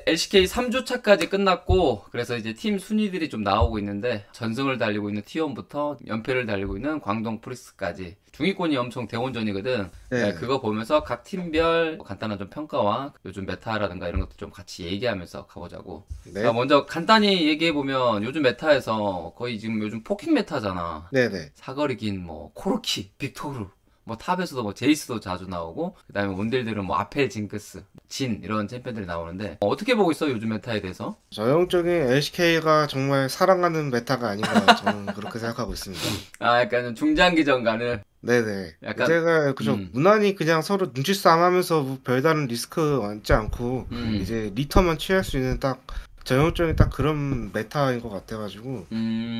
LCK 3주차까지 끝났고, 그래서 이제 팀 순위들이 좀 나오고 있는데, 전승을 달리고 있는 T1부터 연패를 달리고 있는 광동 프리스까지 중위권이 엄청 대원전이거든. 네. 그거 보면서 각 팀별 간단한 좀 평가와 요즘 메타라든가 이런 것도 좀 같이 얘기하면서 가보자고. 네. 먼저 간단히 얘기해보면 요즘 메타에서 거의 지금 요즘 포킹 메타잖아. 네네. 사거리 긴 뭐 코르키, 빅토르, 뭐 탑에서도 뭐 제이스도 자주 나오고, 그 다음에 원딜들은 뭐 아펠, 징크스, 진 이런 챔피언들이 나오는데, 어떻게 보고 있어 요즘 메타에 대해서? 전형적인 LCK가 정말 사랑하는 메타가 아닌가 저는 그렇게 생각하고 있습니다. 약간 중장기전 가는 네네. 약간 이제가 그저 무난히 그냥 서로 눈치 싸움하면서 뭐 별다른 리스크 안지 않고 이제 리터만 취할 수 있는 딱 전형적인 딱 그런 메타인 것 같아가지고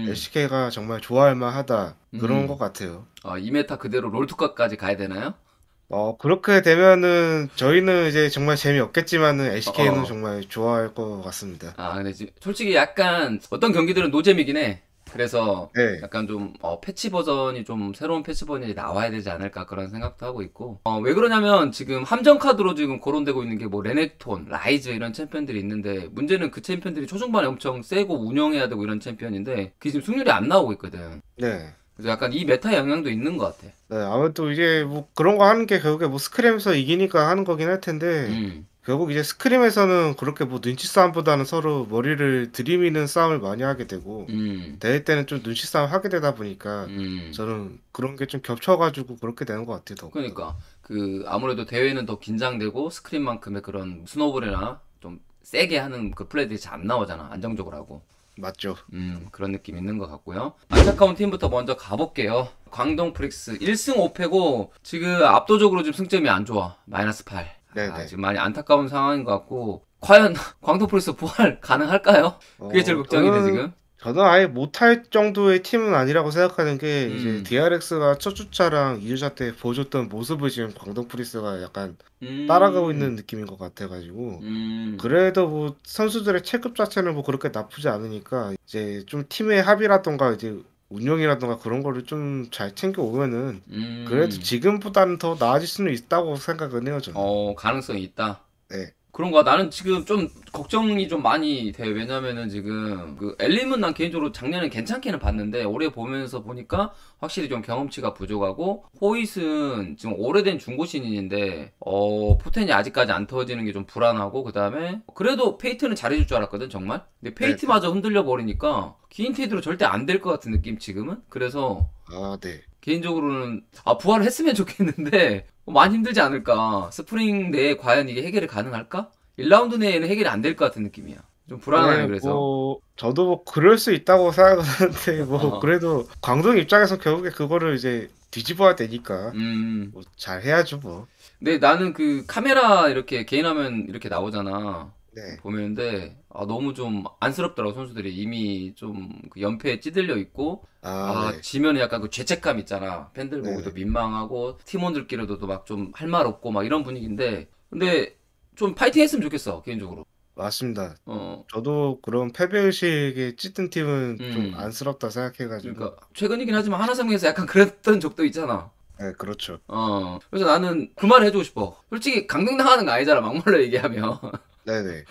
LCK가 정말 좋아할 만하다 그런 것 같아요. 이 메타 그대로 롤투까지 가야 되나요? 그렇게 되면은 저희는 이제 정말 재미없겠지만은 어, LCK는 어. 정말 좋아할 것 같습니다. 근데 솔직히 약간 어떤 경기들은 노잼이긴 해. 그래서 네. 약간 좀 패치 버전이 좀 새로운 패치 버전이 나와야 되지 않을까 그런 생각도 하고 있고, 왜 그러냐면 지금 함정 카드로 지금 거론되고 있는 게 뭐 레넥톤, 라이즈 이런 챔피언들이 있는데, 문제는 그 챔피언들이 초중반에 엄청 세고 운영해야 되고 이런 챔피언인데 그게 지금 승률이 안 나오고 있거든. 네. 그래서 약간 이 메타 영향도 있는 것 같아. 네, 아무래도 이제 뭐 그런 거 하는 게 결국에 뭐 스크림에서 이기니까 하는 거긴 할 텐데 결국 이제 스크림에서는 그렇게 뭐 눈치 싸움보다는 서로 머리를 들이미는 싸움을 많이 하게 되고 대회 때는 좀 눈치 싸움 하게 되다 보니까 저는 그런 게 좀 겹쳐가지고 그렇게 되는 것 같아요. 더욱더. 그러니까 그 아무래도 대회는 더 긴장되고 스크린만큼의 그런 스노볼이나 좀 세게 하는 그 플레이들이 잘 안 나오잖아. 안정적으로 하고. 맞죠. 그런 느낌 있는 것 같고요. 안타까운 팀부터 먼저 가볼게요. 광동 프릭스 1승 5패고 지금 압도적으로 지금 승점이 안 좋아. 마이너스 8. 네네. 지금 많이 안타까운 상황인 것 같고, 과연 광동 프릭스 부활 가능할까요? 그게 제일 걱정이네 지금. 저는 아예 못할 정도의 팀은 아니라고 생각하는 게 이제 음. DRX가 첫 주차랑 2주차 때 보여줬던 모습을 지금 광동 프리스가 약간 따라가고 있는 음. 느낌인 것 같아가지고 음. 그래도 뭐 선수들의 체급 자체는 뭐 그렇게 나쁘지 않으니까 이제 좀 팀의 합의라던가 이제 운영이라던가 그런 거를 좀 잘 챙겨 오면은 그래도 지금보다는 더 나아질 수는 있다고 생각은 해요 저는. 가능성이 있다. 네. 그런가? 나는 지금 좀 걱정이 좀 많이 돼. 왜냐면은 지금 그 엘림은 난 개인적으로 작년에 괜찮게는 봤는데, 올해 보면서 보니까 확실히 좀 경험치가 부족하고, 호잇은 지금 오래된 중고 신인인데 포텐이 아직까지 안 터지는 게 좀 불안하고, 그 다음에 그래도 페이트는 잘해줄 줄 알았거든 정말. 근데 네. 페이트마저 흔들려 버리니까 긴 테이드로 절대 안 될 것 같은 느낌 지금은. 그래서 네. 개인적으로는 부활을 했으면 좋겠는데 많이 힘들지 않을까. 스프링 내에 과연 이게 해결이 가능할까? 1라운드 내에는 해결이 안 될 것 같은 느낌이야. 좀 불안하네. 네, 그래서 뭐 저도 뭐 그럴 수 있다고 생각하는데 뭐 어. 그래도 광동 입장에서 결국에 그거를 이제 뒤집어야 되니까 뭐 잘 해야죠 뭐. 근데 나는 그 카메라 이렇게 개인화면 이렇게 나오잖아 네. 보면데, 너무 좀 안쓰럽더라고. 선수들이 이미 좀 그 연패에 찌들려 있고, 네. 지면 약간 그 죄책감 있잖아. 팬들 보고도 네. 민망하고 팀원들끼리도 막 좀 할 말 없고 막 이런 분위기인데, 근데 좀 파이팅 했으면 좋겠어 개인적으로. 맞습니다. 어. 저도 그런 패배의식에 찌든 팀은 좀 음. 안쓰럽다 생각해가지고. 그러니까 최근이긴 하지만 하나생명에서 약간 그랬던 적도 있잖아. 네, 그렇죠. 그래서 나는 그 말 해주고 싶어. 솔직히 강등당하는 거 아니잖아, 막말로 얘기하면. 네네.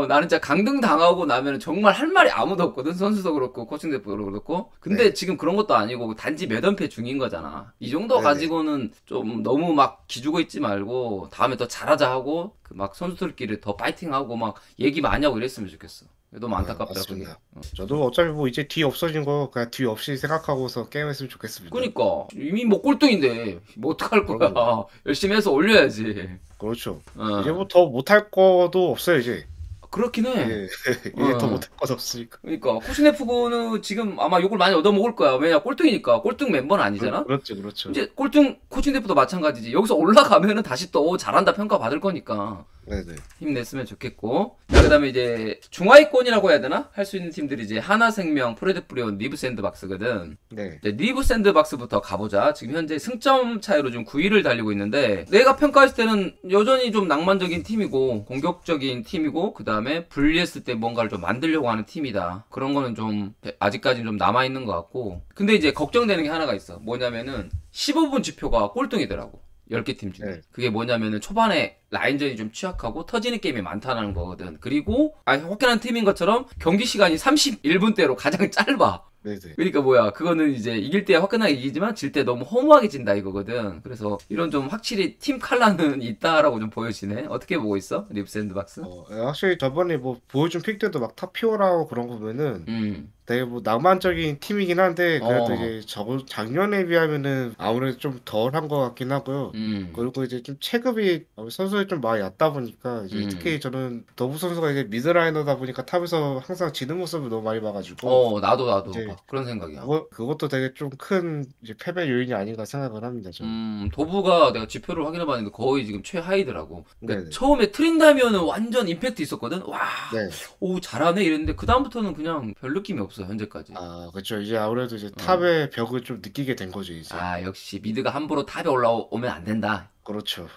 나는 진짜 강등당하고 나면 정말 할 말이 아무도 없거든. 선수도 그렇고 코칭 대표도 그렇고. 근데 네. 지금 그런 것도 아니고 단지 몇 연패 중인 거잖아. 이 정도 네네. 가지고는 좀 너무 막 기죽어 있지 말고 다음에 더 잘하자 하고, 그 막 선수들끼리 더 파이팅하고 막 얘기 많이 하고 이랬으면 좋겠어. 너무 안타깝더라 그게. 맞습니다. 저도 어차피 뭐 이제 뒤 없어진 거 그냥 뒤 없이 생각하고서 게임했으면 좋겠습니다. 그니까 이미 뭐 꼴등인데 뭐 어떡할 거야. 그럼요. 열심히 해서 올려야지. 그렇죠. 이제 어. 뭐 더 못할 거도 없어요 이제. 그렇긴 해. 예, 이제 더 어. 못할 것도 없으니까. 그러니까 코시네프고는 지금 아마 욕을 많이 얻어먹을 거야. 왜냐, 꼴등이니까. 꼴등 멤버는 아니잖아. 그렇죠, 그렇죠. 이제 꼴등 코치네프도 마찬가지지. 여기서 올라가면은 다시 또 잘한다 평가 받을 거니까 네네. 힘냈으면 좋겠고. 자, 그다음에 이제 중하위권이라고 해야 되나? 할 수 있는 팀들이 이제 하나생명, 프레드프리온, 리브 샌드박스거든. 네. 이제 리브 샌드박스부터 가보자. 지금 현재 승점 차이로 좀 9위를 달리고 있는데, 내가 평가했을 때는 여전히 좀 낭만적인 팀이고 공격적인 팀이고, 그 다음에 분리했을 때 뭔가를 좀 만들려고 하는 팀이다. 그런 거는 좀 아직까지는 좀 남아있는 것 같고, 근데 이제 걱정되는 게 하나가 있어. 뭐냐면은 15분 지표가 꼴등이더라고. 10개 팀 중에. 네. 그게 뭐냐면은 초반에 라인전이 좀 취약하고 터지는 게임이 많다는 거거든. 그리고 화끈한 팀인 것처럼 경기 시간이 31분대로 가장 짧아. 네네. 그러니까 뭐야, 그거는 이제 이길 때 화끈하게 이기지만 질 때 너무 허무하게 진다 이거거든. 그래서 이런 좀 확실히 팀 칼라는 있다라고 좀 보여지네. 어떻게 보고 있어? 립 샌드박스? 확실히 저번에 뭐 보여준 픽들도 막 탑피오라고 그런 거 보면은 되게 뭐 낭만적인 팀이긴 한데 그래도 이제 작년에 비하면은 아무래도 좀 덜한 것 같긴 하고요. 그리고 이제 좀 체급이 선수들이 좀 많이 얕다 보니까 이제 특히 저는 더부 선수가 이제 미드라이너다 보니까 탑에서 항상 지는 모습을 너무 많이 봐가지고 나도 이제 막 그런 생각이야. 그것도 되게 좀 큰 패배 요인이 아닌가 생각을 합니다. 저는. 도부가 내가 지표를 확인해봤는데 거의 지금 최하위더라고. 그러니까 네네. 처음에 트린다면은 완전 임팩트 있었거든. 와, 네. 오 잘하네 이랬는데 그 다음부터는 그냥 별 느낌이 없어 현재까지. 그렇죠. 이제 아무래도 이제 탑의 벽을 좀 느끼게 된 거죠, 이제. 역시 미드가 함부로 탑에 올라오면 안 된다. 그렇죠.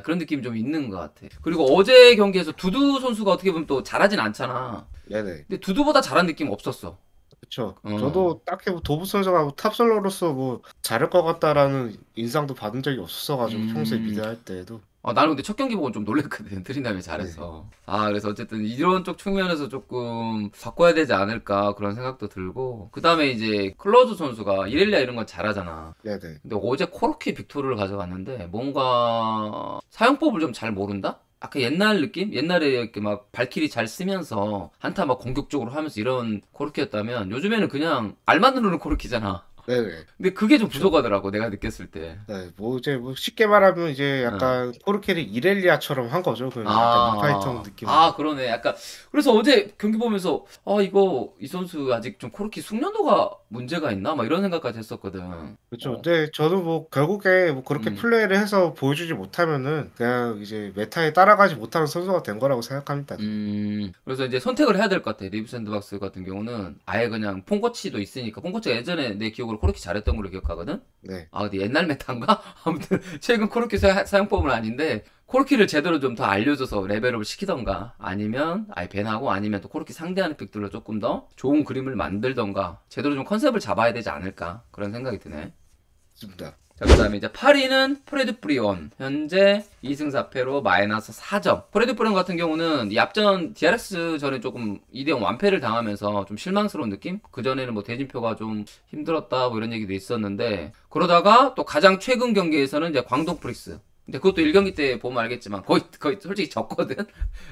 그런 느낌이 좀 있는 것 같아. 그리고 어제 경기에서 두두 선수가 어떻게 보면 또 잘하진 않잖아. 네네. 근데 두두보다 잘한 느낌 없었어. 그렇죠. 저도 딱히 뭐 도부 선수가 뭐 탑솔러로서 뭐 잘할 것 같다라는 인상도 받은 적이 없었어가지고 평소에 미드 할 때도. 나는 근데 첫 경기 보고 좀 놀랬거든. 트린다음에 잘해서. 그래서 어쨌든 이런 쪽 측면에서 조금 바꿔야 되지 않을까 그런 생각도 들고. 그 다음에 이제 클로즈 선수가 이렐리아 이런 건 잘하잖아. 네네. 근데 어제 코르키 빅토르를 가져갔는데 뭔가 사용법을 좀 잘 모른다? 아까 옛날 느낌? 옛날에 이렇게 막 발키리 잘 쓰면서 한타 막 공격적으로 하면서 이런 코르키였다면 요즘에는 그냥 알만 누르는 코르키잖아. 네네. 근데 그게 좀 부족하더라고 내가 느꼈을 때. 네, 뭐 이제 뭐 쉽게 말하면 이제 약간 코르키를 이렐리아처럼 한 거죠. 그 약간 인파이터 느낌. 그러네. 약간 그래서 어제 경기 보면서 이거 이 선수 아직 좀 코르키 숙련도가 문제가 있나? 막 이런 생각까지 했었거든. 그렇죠. 근데 저도 뭐 결국에 뭐 그렇게 플레이를 해서 보여주지 못하면은 그냥 이제 메타에 따라가지 못하는 선수가 된 거라고 생각합니다. 그래서 이제 선택을 해야 될 것 같아. 리브 샌드박스 같은 경우는 아예 그냥 폰코치도 있으니까 폰코치가 예전에 내 기억으로 코르키 잘했던 걸로 기억하거든. 네. 근데 옛날 메타인가? 아무튼 최근 코르키 사용법은 아닌데 코르키를 제대로 좀 더 알려줘서 레벨업을 시키던가 아니면 아예 밴하고 아니면 또 코르키 상대하는 픽들로 조금 더 좋은 그림을 만들던가 제대로 좀 컨셉을 잡아야 되지 않을까 그런 생각이 드네. 좋습니다. 자, 그 다음에 이제 8위는 프레드 프리온. 현재 2승 4패로 마이너스 4점. 프레드 프리온 같은 경우는 이 앞전 DRX 전에 조금 2대0 완패를 당하면서 좀 실망스러운 느낌? 그전에는 뭐 대진표가 좀 힘들었다 뭐 이런 얘기도 있었는데 그러다가 또 가장 최근 경기에서는 이제 광동 프릭스. 근데 그것도 1경기 때 보면 알겠지만 거의 솔직히 졌거든.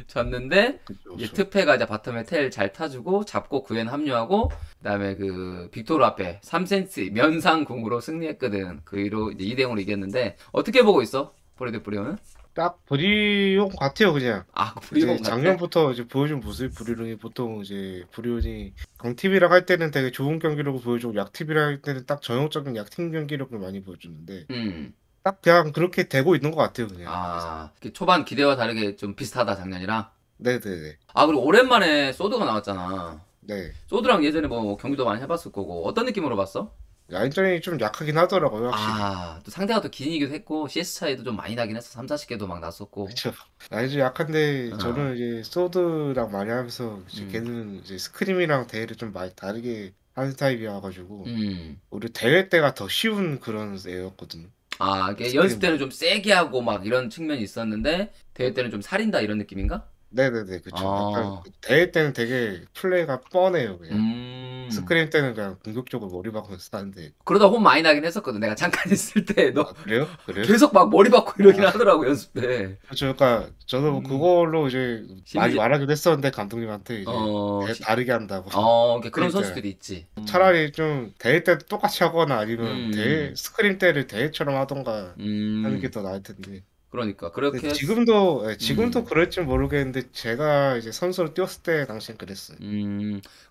졌는데 이제 트페가 이제 바텀에 텔 잘 타주고 잡고 구엔 합류하고 그다음에 그 빅토르 앞에 3cm 면상궁으로 승리했거든. 그 이로 이제 2대0으로 이겼는데 어떻게 보고 있어? 프레드 프리온은? 딱 브리온 같아요, 그냥. 브리온 이제 작년부터 이제 보여준 모습 브리온이 보통 이제 브리온이 강팀이랑 할 때는 되게 좋은 경기력을 보여주고 약팀이랑 할 때는 딱 전형적인 약팀 경기력을 많이 보여주는데 딱 그냥 그렇게 되고 있는 것 같아요, 그냥. 초반 기대와 다르게 좀 비슷하다 작년이랑. 네네네. 그리고 오랜만에 소드가 나왔잖아. 네. 소드랑 예전에 뭐 경기도 많이 해봤을 거고 어떤 느낌으로 봤어? 라인전이 좀 약하긴 하더라고요, 확실히. 또 상대가 또 기니기도 했고 CS 차이도 좀 많이 나긴 했어. 3, 40개도 막 났었고. 그쵸. 라인전 약한데 저는 이제 소드랑 많이 하면서 이제 걔는 이제 스크림이랑 대회를 좀 많이 다르게 하는 타입이어가지고 우리 대회 때가 더 쉬운 그런 애였거든요. 이게 연습 때는 좀 세게 하고 막 이런 측면이 있었는데 대회 때는 좀 살인다 이런 느낌인가? 네네네, 그쵸. 약간 대회 때는 되게 플레이가 뻔해요, 그냥. 스크림 때는 그냥 공격적으로 머리 박으면서 하는데. 그러다 혼 많이 나긴 했었거든. 내가 잠깐 있을 때 너 그래요? 계속 막 머리 박고 이러긴 하더라고 연습 때. 그렇죠. 그러니까 저도 뭐 그걸로 이제 많이 말하기도 했었는데 감독님한테 이제 대회 다르게 한다고. 그런 선수들이 있지. 차라리 좀 대회 때 똑같이 하거나 아니면 대회 스크림 때를 대회처럼 하던가 하는 게 더 나을 텐데. 그러니까 그렇게 지금도 그럴지 모르겠는데 제가 이제 선수로 뛰었을 때 당시엔 그랬어요.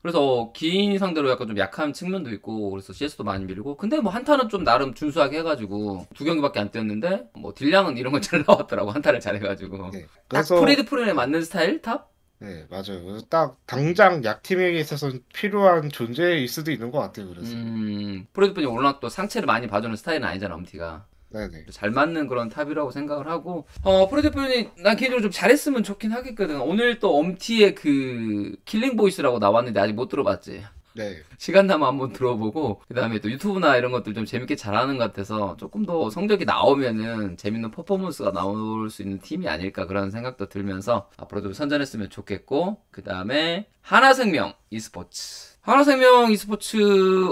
그래서 긴 상대로 약간 좀 약한 측면도 있고 그래서 CS도 많이 밀고 근데 뭐 한타는 좀 나름 준수하게 해가지고 2경기밖에 안 뛰었는데 뭐 딜량은 이런 건 잘 나왔더라고 한타를 잘 해가지고. 그래서 딱 프레드 프리온에 맞는 스타일 탑? 네, 맞아요. 그래서 딱 당장 약팀에게 있어서 필요한 존재일 수도 있는 것 같아요. 그래서 프레드 프리온이 워낙 또 상체를 많이 봐주는 스타일은 아니잖아 엄티가. 네네. 잘 맞는 그런 탑이라고 생각을 하고 프레드 프리온이 난 개인적으로 좀 잘했으면 좋긴 하겠거든. 오늘 또 엄티의 그 킬링 보이스라고 나왔는데 아직 못 들어봤지? 네. 시간 나면 한번 들어보고 그다음에 또 유튜브나 이런 것들 좀 재밌게 잘하는 것 같아서 조금 더 성적이 나오면은 재밌는 퍼포먼스가 나올 수 있는 팀이 아닐까 그런 생각도 들면서 앞으로도 선전했으면 좋겠고 그다음에 하나생명 e스포츠. 하나생명 e스포츠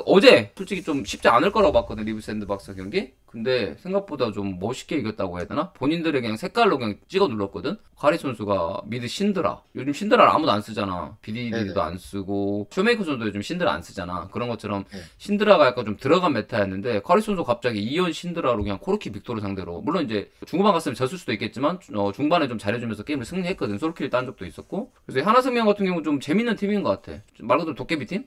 어제 솔직히 좀 쉽지 않을 거라고 봤거든 리브 샌드박스 경기. 근데 생각보다 좀 멋있게 이겼다고 해야 되나? 본인들의 그냥 색깔로 그냥 찍어 눌렀거든? 카리 선수가 미드 신드라. 요즘 신드라를 아무도 안 쓰잖아. BDD도 안 쓰고, 쇼메이커 선수도 요즘 신드라 안 쓰잖아. 그런 것처럼 신드라가 약간 좀 들어간 메타였는데, 카리 선수 갑자기 2연 신드라로 그냥 코르키 빅토르 상대로. 물론 이제 중후반 갔으면 졌을 수도 있겠지만, 중반에 좀 잘해주면서 게임을 승리했거든. 솔킬 딴 적도 있었고. 그래서 하나생명 같은 경우는 좀 재밌는 팀인 것 같아. 말 그대로 도깨비 팀?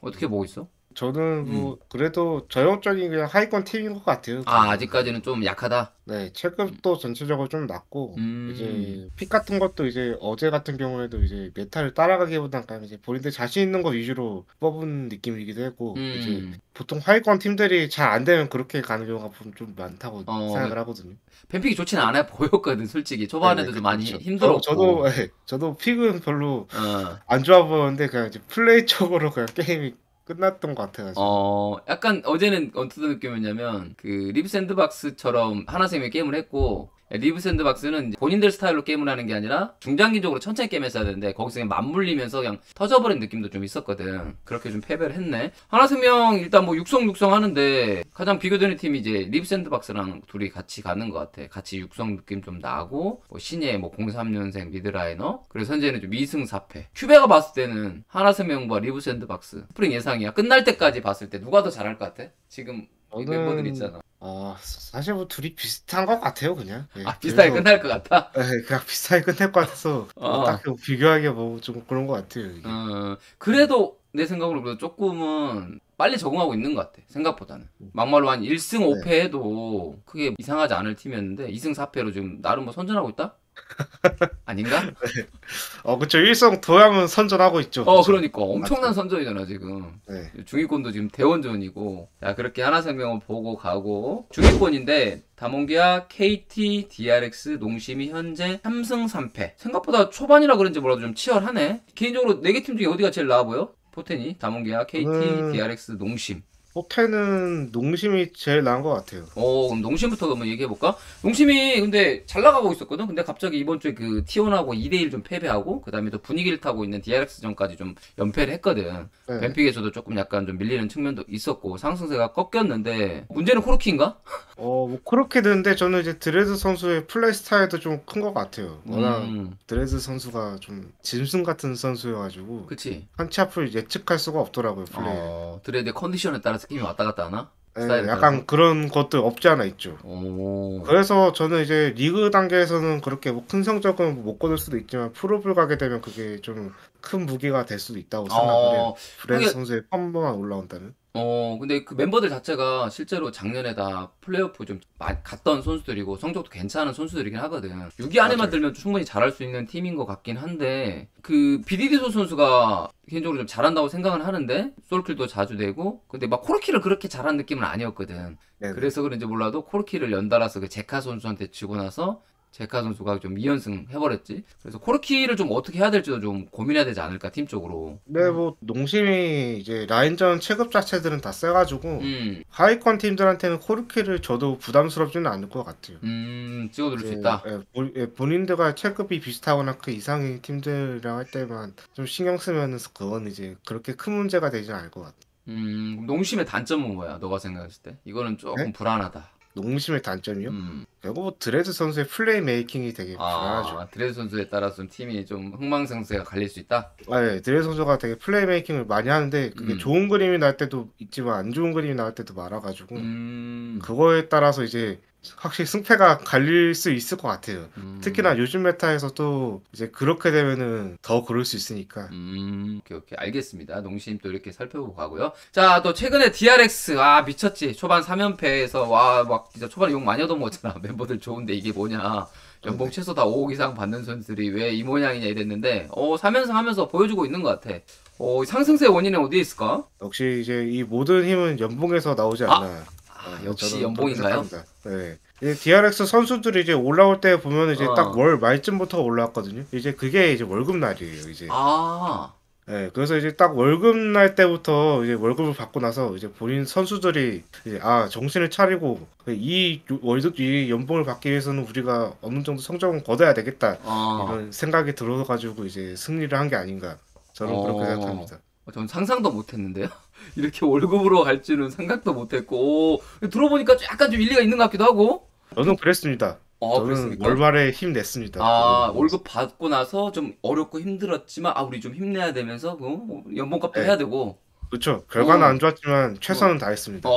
어떻게 보고 있어? 저는 뭐 그래도 전형적인 그냥 하위권 팀인 것 같아요. 아, 아직까지는 좀 약하다. 네, 체급도 전체적으로 좀 낮고 이제 픽 같은 것도 이제 어제 같은 경우에도 이제 메타를 따라가기보단 그냥 이제 본인들 자신 있는 거 위주로 뽑은 느낌이기도 했고 이제 보통 하위권 팀들이 잘 안 되면 그렇게 가는 경우가 좀 많다고 생각을 하거든요. 뱀픽이 좋지는 않아 보였거든 솔직히 초반에도 네네, 좀 많이 그렇죠. 힘들었고 저도 픽은 별로 안 좋아 보였는데 그냥 이제 플레이 쪽으로 그냥 게임이 끝났던 것 같아가지고. 약간 어제는 어떤 느낌이었냐면 그 리브 샌드박스처럼 하나생명이 게임을 했고 리브 샌드박스는 이제 본인들 스타일로 게임을 하는 게 아니라 중장기적으로 천천히 게임했어야 되는데 거기서 그냥 맞물리면서 그냥 터져버린 느낌도 좀 있었거든. 그렇게 좀 패배를 했네. 하나생명 일단 뭐 육성 하는데 가장 비교되는 팀이 이제 리브 샌드박스랑 둘이 같이 가는 것 같아. 같이 육성 느낌 좀 나고 뭐 신예 뭐 03년생 미드라이너 그래서 현재는 좀 2승 4패. 큐베가 봤을 때는 하나생명과 리브 샌드박스 스프링 예상이야. 끝날 때까지 봤을 때 누가 더 잘할 것 같아? 지금 이 멤버들 있잖아. 사실 뭐 둘이 비슷한 것 같아요, 그냥. 네, 비슷하게 끝날 것 같아? 네, 그냥 비슷하게 끝날 것 같아서 딱히 뭐 비교하기 뭐 좀 그런 것 같아요. 이게. 그래도 내 생각으로 그래도 조금은 빨리 적응하고 있는 것 같아. 생각보다는. 막말로 한 1승 5패 해도 크게 이상하지 않을 팀이었는데 2승 4패로 지금 나름 뭐 선전하고 있다? 아닌가? 그쵸. 일성 도약은 선전하고 있죠. 그쵸? 그러니까 엄청난 맞죠. 선전이잖아 지금. 네. 중위권도 지금 대원전이고. 자 그렇게 하나생명을 보고 가고 중위권인데 다몬기아, KT, DRX, 농심이 현재 3승 3패. 생각보다 초반이라 그런지 몰라도 좀 치열하네. 개인적으로 4개 팀 중에 어디가 제일 나아 보여? 포텐이, 다몬기아, KT, DRX, 농심. 호텔은 농심이 제일 나은 것 같아요. 그럼 농심부터 한번 얘기해볼까? 농심이 근데 잘 나가고 있었거든? 근데 갑자기 이번 주에 그 T1하고 2대1 좀 패배하고, 그 다음에 또 분위기를 타고 있는 DRX전까지 좀 연패를 했거든. 네. 뱀픽에서도 조금 약간 좀 밀리는 측면도 있었고, 상승세가 꺾였는데, 문제는 코르키인가? 뭐 그렇게 되는데 저는 이제 드레드 선수의 플레이 스타일도 좀 큰 것 같아요. 워낙 드레드 선수가 좀 짐승 같은 선수여가지고. 그치. 한치 앞을 예측할 수가 없더라고요, 플레이. 드레드의 컨디션에 따라서 게임이 왔다 갔다 하나? 네, 약간 따라서? 그런 것도 없지 않아 있죠. 그래서 저는 이제 리그 단계에서는 그렇게 뭐 큰 성적은 못 거둘 수도 있지만 프로를 가게 되면 그게 좀 큰 무기가 될 수도 있다고 생각을 해요. 드레드 선수의 펌만 올라온다는. 근데 그 멤버들 자체가 실제로 작년에 다 플레이오프 좀 갔던 선수들이고 성적도 괜찮은 선수들이긴 하거든. 6위 안에만 맞아요. 들면 충분히 잘할 수 있는 팀인 것 같긴 한데 그 BDD 선수가 개인적으로 좀 잘한다고 생각은 하는데 솔킬도 자주 되고 근데 막 코르키를 그렇게 잘한 느낌은 아니었거든. 네네. 그래서 그런지 몰라도 코르키를 연달아서 그 제카 선수한테 지고 나서 제카 선수가 좀 2연승 해버렸지. 그래서 코르키를 좀 어떻게 해야 될지도 좀 고민해야 되지 않을까 팀적으로. 네, 뭐 농심이 이제 라인전 체급 자체들은 다 세가지고 하위권 팀들한테는 코르키를 줘도 부담스럽지는 않을 것 같아요. 찍어둘 수 이제, 있다. 본인들과 체급이 비슷하거나 그 이상의 팀들이랑 할 때만 좀 신경 쓰면은 그건 이제 그렇게 큰 문제가 되지는 않을 것 같아요. 농심의 단점은 뭐야? 너가 생각했을 때? 이거는 조금 네? 불안하다. 농심의 단점이요? 결국 뭐 드레드 선수의 플레이 메이킹이 되게 불안하죠. 드레드 선수에 따라서 좀 팀이 좀 흥망성쇠가 갈릴 수 있다? 네, 드레드 선수가 되게 플레이 메이킹을 많이 하는데 그게 좋은 그림이 날 때도 있지만 안 좋은 그림이 나올 때도 많아가지고 그거에 따라서 이제 확실히 승패가 갈릴 수 있을 것 같아요. 특히나 요즘 메타에서 또 이제 그렇게 되면은 더 그럴 수 있으니까. 오케이. 알겠습니다. 농심 또 이렇게 살펴보고 가고요. 자, 또 최근에 DRX, 미쳤지. 초반 3연패에서, 막 진짜 초반에 욕 많이 얻어먹었잖아. 멤버들 좋은데 이게 뭐냐. 연봉 최소 다 5억 이상 받는 선수들이 왜 이 모양이냐 이랬는데, 3연승 하면서 보여주고 있는 것 같아. 상승세 원인은 어디에 있을까? 역시 이제 이 모든 힘은 연봉에서 나오지 않나. 역시 연봉인가요? 네. DRX 선수들이 이제 올라올 때 보면 이제 딱 월 말쯤부터 올라왔거든요. 이제 그게 이제 월급 날이에요, 이제. 네, 그래서 이제 딱 월급 날 때부터 이제 월급을 받고 나서 이제 본인 선수들이 이제 정신을 차리고 이 연봉을 받기 위해서는 우리가 어느 정도 성적은 거둬야 되겠다 이런 생각이 들어가지고 이제 승리를 한 게 아닌가 저는 그렇게 생각합니다. 전 상상도 못했는데요. 이렇게 월급으로 갈 줄은 상상도 못했고 들어보니까 약간 좀 일리가 있는 것 같기도 하고. 저는 그랬습니다. 저는 그랬습니까? 월말에 힘냈습니다. 월급 받고 나서 좀 어렵고 힘들었지만 우리 좀 힘내야 되면서 연봉값도 해야 되고. 그렇죠. 결과는 안 좋았지만 최선은 다했습니다.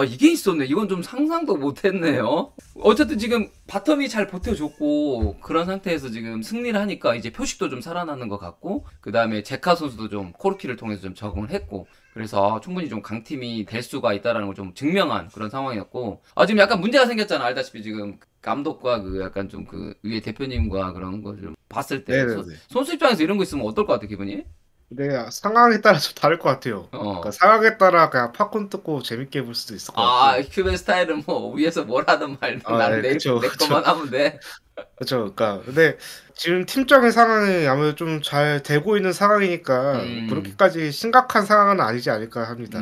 이게 있었네. 이건 좀 상상도 못했네요. 어쨌든 지금 바텀이 잘 버텨줬고 그런 상태에서 지금 승리를 하니까 이제 표식도 좀 살아나는 것 같고 그 다음에 제카 선수도 좀 코르키를 통해서 좀 적응을 했고 그래서 충분히 좀 강팀이 될 수가 있다라는 걸 좀 증명한 그런 상황이었고 지금 약간 문제가 생겼잖아. 알다시피 지금 감독과 그 약간 좀 그 위에 대표님과 그런 걸 좀 봤을 때 선수 입장에서 이런 거 있으면 어떨 것 같아 기분이? 네, 상황에 따라 좀 다를 것 같아요. 그러니까 상황에 따라 그냥 팝콘 뜯고 재밌게 볼 수도 있을 것 같아요. 큐벤 스타일은 뭐 위에서 뭘 하든 말든 나는 내 것만 하면 돼. 그렇죠. 그러니까 근데 지금 팀적인 상황이 아무래도 좀 잘 되고 있는 상황이니까 그렇게까지 심각한 상황은 아니지 않을까 합니다.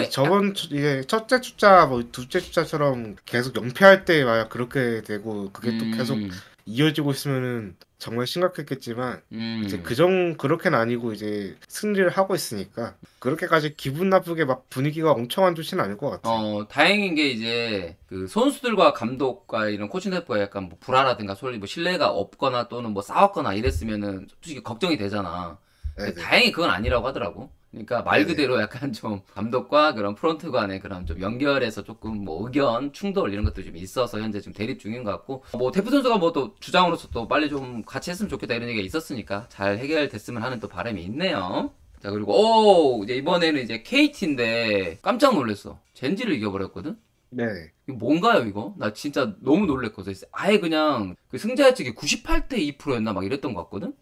저번 이제 첫째 주자 뭐 둘째 주자처럼 계속 연패할 때 만약 그렇게 되고 그게 또 계속 이어지고 있으면은 정말 심각했겠지만 이제 그렇게는 아니고 이제 승리를 하고 있으니까 그렇게까지 기분 나쁘게 막 분위기가 엄청 안 좋지는 않을 것 같아요. 다행인 게 이제 그 선수들과 감독과 이런 코칭 스태프가 약간 뭐 불화라든가 소리 뭐 신뢰가 없거나 또는 뭐 싸웠거나 이랬으면은 솔직히 걱정이 되잖아. 다행히 그건 아니라고 하더라고. 그러니까 말 그대로 약간 좀 감독과 그런 프런트 간의 그런 좀 연결해서 조금 뭐 의견 충돌 이런 것도 좀 있어서 현재 지금 대립 중인 것 같고 뭐 대표 선수가 뭐 또 주장으로서 또 빨리 좀 같이 했으면 좋겠다 이런 얘기가 있었으니까 잘 해결됐으면 하는 또 바람이 있네요. 자 그리고 이제 이번에는 이제 KT인데 깜짝 놀랐어. 젠지를 이겨버렸거든. 네. 이거 뭔가요 이거? 나 진짜 너무 놀랬거든. 아예 그냥 그 승자 예측이 98대 2%였나 막 이랬던 것 같거든.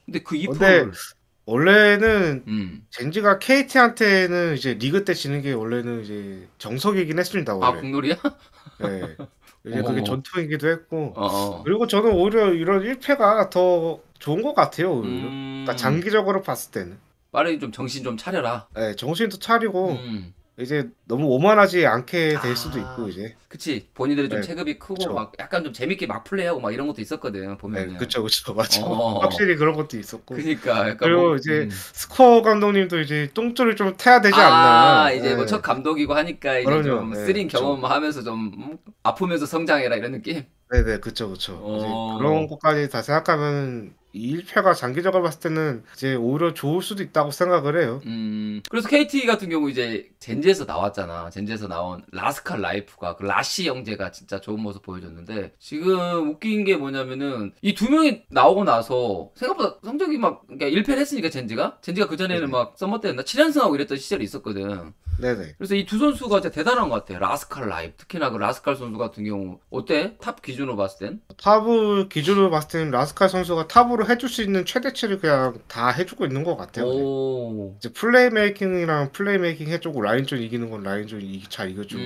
근데 그 2%를 원래는 젠지가 KT한테는 이제 리그 때 지는 게 원래는 이제 정석이긴 했습니다. 원래. 국룰이야? 네. 이제 그게 전통이기도 했고 그리고 저는 오히려 이런 1패가 더 좋은 것 같아요. 오히려. 그러니까 장기적으로 봤을 때는. 빠르게 좀 정신 좀 차려라. 네, 정신도 차리고 이제 너무 오만하지 않게 될 수도 있고 이제. 그치. 본인들이 좀 체급이 크고 막 약간 좀 재밌게 막 플레이하고 막 이런 것도 있었거든 보면은. 그쵸 맞아. 확실히 그런 것도 있었고. 그니까 약간 그리고 이제 스코어 감독님도 이제 똥줄을 좀 태야 되지 않나. 이제 뭐 첫 감독이고 하니까 이제 좀 쓰린 경험하면서 좀 아프면서 성장해라 이런 느낌. 네네 그쵸. 이제 그런 것까지 다 생각하면 이 1패가 장기적으로 봤을 때는 이제 오히려 좋을 수도 있다고 생각을 해요. 그래서 KT 같은 경우 이제 젠지에서 나왔잖아. 젠지에서 나온 라스칼 라이프가 그 라시 형제가 진짜 좋은 모습 보여줬는데 지금 웃긴 게 뭐냐면은 이 두 명이 나오고 나서 생각보다 성적이 막 그러니까 1패를 했으니까 젠지가 그 전에는 막 서머 때였나 7연승하고 이랬던 시절이 있었거든. 네네. 그래서 이 두 선수가 진짜 대단한 것 같아. 라스칼 라이프 특히나 그 라스칼 선수 같은 경우 어때? 탑 기준으로 봤을 땐? 탑을 기준으로 봤을 때는 라스칼 선수가 탑으로 해줄 수 있는 최대치를 그냥 다 해주고 있는 것 같아요. 이제 플레이메이킹이랑 플레이메이킹 해주고 라인전 이기는 건 라인전 잘 이겨주고